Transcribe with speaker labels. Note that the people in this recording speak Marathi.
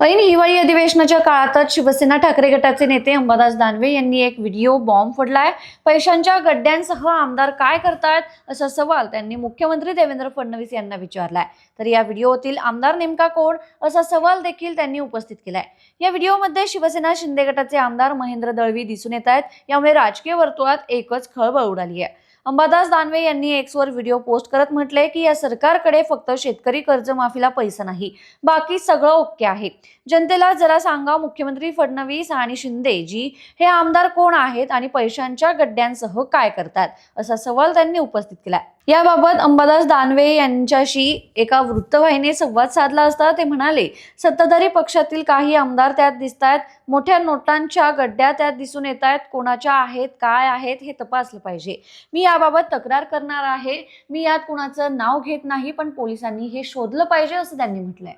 Speaker 1: ऐन हिवाळी अधिवेशनाच्या काळातच शिवसेना ठाकरे गटाचे नेते अंबादास दानवे यांनी एक व्हिडिओ बॉम्ब फोडलाय। पैशांच्या गड्ड्यांसह आमदार काय करतायत असा सवाल त्यांनी मुख्यमंत्री देवेंद्र फडणवीस यांना विचारलाय। तर या व्हिडिओतील आमदार नेमका कोण असा सवाल देखील त्यांनी उपस्थित केलाय। या व्हिडिओमध्ये शिवसेना शिंदे गटाचे आमदार महेंद्र दळवी दिसून येत आहेत। यामुळे राजकीय वर्तुळात एकच खळबळ उडाली आहे। अंबादास दानवे यांनी एक्सवर व्हिडिओ पोस्ट करत म्हटले की या सरकारकडे फक्त शेतकरी कर्जमाफीला पैसा नाही, बाकी सगळं ओके आहे। जनतेला जरा सांगा, मुख्यमंत्री फडणवीस आणि शिंदे जी हे आमदार कोण आहेत आणि पैशांच्या गड्ड्यांसह काय करतात असा सवाल त्यांनी उपस्थित केला। याबाबत अंबादास दानवे यांच्याशी एका वृत्तवाहिनीने संवाद साधला असता ते म्हणाले, सत्ताधारी पक्षातील काही आमदार त्यात दिसतात, मोठ्या नोटांच्या गड्ड्या त्यात दिसून येत आहेत, कोणाच्या आहेत काय आहेत हे तपासलं पाहिजे। मी याबाबत तक्रार करणार आहे। मी यात कुणाचं नाव घेत नाही, पण पोलिसांनी हे शोधलं पाहिजे असं त्यांनी म्हटलंय।